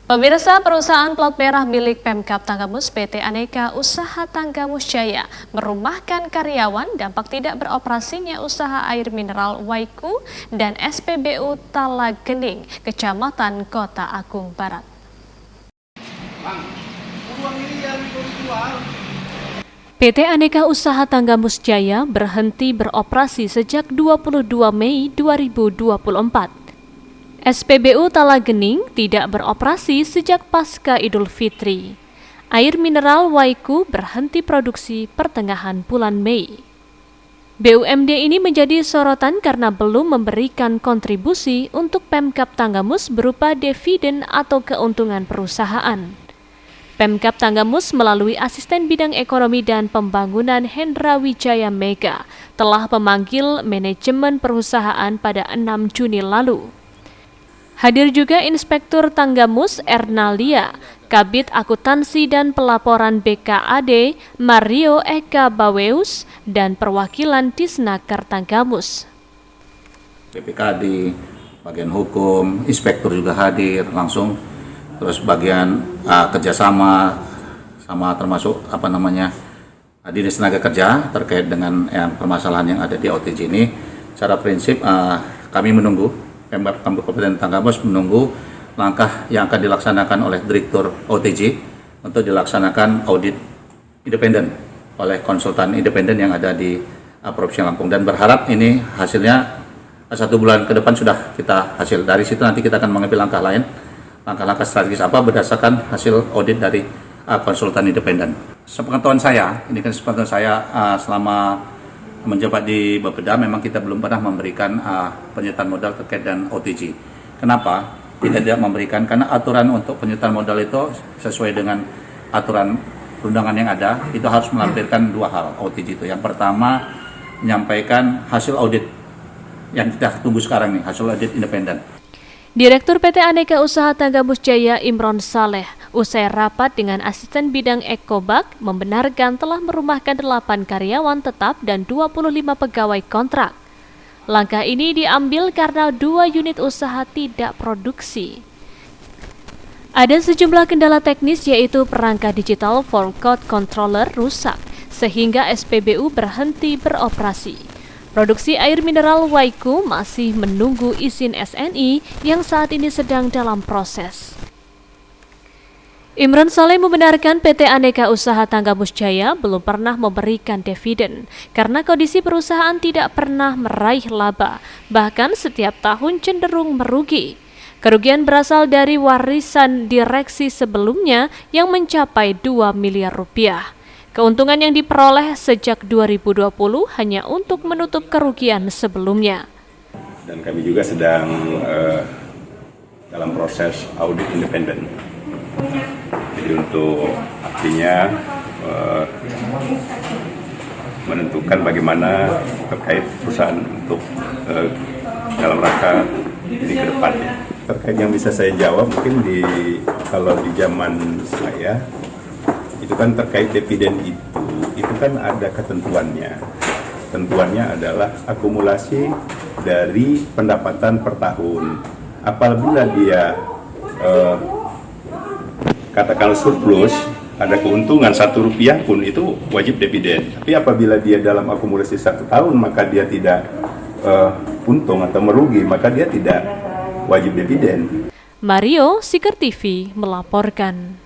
Pemirsa, perusahaan plat merah milik Pemkab Tanggamus PT Aneka Usaha Tanggamus Jaya merumahkan karyawan dampak tidak beroperasinya usaha air mineral Waiku dan SPBU Talagening, Kecamatan Kota Agung Barat. PT Aneka Usaha Tanggamus Jaya berhenti beroperasi sejak 22 Mei 2024. SPBU Talagening tidak beroperasi sejak pasca Idul Fitri. Air mineral Waiku berhenti produksi pertengahan bulan Mei. BUMD ini menjadi sorotan karena belum memberikan kontribusi untuk Pemkab Tanggamus berupa dividen atau keuntungan perusahaan. Pemkab Tanggamus melalui Asisten Bidang Ekonomi dan Pembangunan Hendra Wijaya Mega telah memanggil manajemen perusahaan pada 6 Juni lalu. Hadir juga Inspektur Tanggamus Ernalia, Kabid Akuntansi dan Pelaporan BKAD Mario Eka Baweus, dan perwakilan Disnaker Tanggamus. BPKD, bagian hukum, inspektur juga hadir langsung, terus bagian kerjasama sama termasuk Dinas Tenaga Kerja terkait dengan permasalahan yang ada di OTJ ini. Secara prinsip kami menunggu. Pemkab Kabupaten Tanggamus menunggu langkah yang akan dilaksanakan oleh Direktur OTJ untuk dilaksanakan audit independen oleh konsultan independen yang ada di Provinsi Lampung, dan berharap ini hasilnya 1 bulan ke depan sudah kita hasil. Dari situ nanti kita akan mengambil langkah lain, langkah-langkah strategis apa berdasarkan hasil audit dari konsultan independen. Sepengetahuan saya, ini kan sepengetahuan saya selama menjabat di Bapeda, memang kita belum pernah memberikan penyertaan modal terkait dengan OTJ. Kenapa tidak memberikan? Karena aturan untuk penyertaan modal itu sesuai dengan aturan perundangan yang ada, itu harus melampirkan 2 hal OTJ itu. Yang pertama, menyampaikan hasil audit yang kita tunggu sekarang nih, hasil audit independen. Direktur PT Aneka Usaha Tanggamus Jaya Imron Saleh usai rapat dengan Asisten Bidang Ekobak membenarkan telah merumahkan 8 karyawan tetap dan 25 pegawai kontrak. Langkah ini diambil karena 2 unit usaha tidak produksi. Ada sejumlah kendala teknis yaitu perangkat digital Forecode Controller rusak sehingga SPBU berhenti beroperasi. Produksi air mineral Waiku masih menunggu izin SNI yang saat ini sedang dalam proses. Imron Saleh membenarkan PT Aneka Usaha Tanggamus Jaya belum pernah memberikan dividen karena kondisi perusahaan tidak pernah meraih laba, bahkan setiap tahun cenderung merugi. Kerugian berasal dari warisan direksi sebelumnya yang mencapai 2 miliar rupiah. Keuntungan yang diperoleh sejak 2020 hanya untuk menutup kerugian sebelumnya. Dan kami juga sedang dalam proses audit independen. Jadi untuk artinya menentukan bagaimana terkait perusahaan untuk dalam rangka ini ke depannya. Terkait yang bisa saya jawab mungkin kalau di zaman saya itu kan terkait dividen itu kan ada ketentuannya. Ketentuannya adalah akumulasi dari pendapatan per tahun. Apabila dia katakanlah surplus, ada keuntungan Rp1 pun itu wajib dividen. Tapi apabila dia dalam akumulasi 1 tahun maka dia tidak untung atau merugi, maka dia tidak wajib dividen. Mario, Siker TV melaporkan.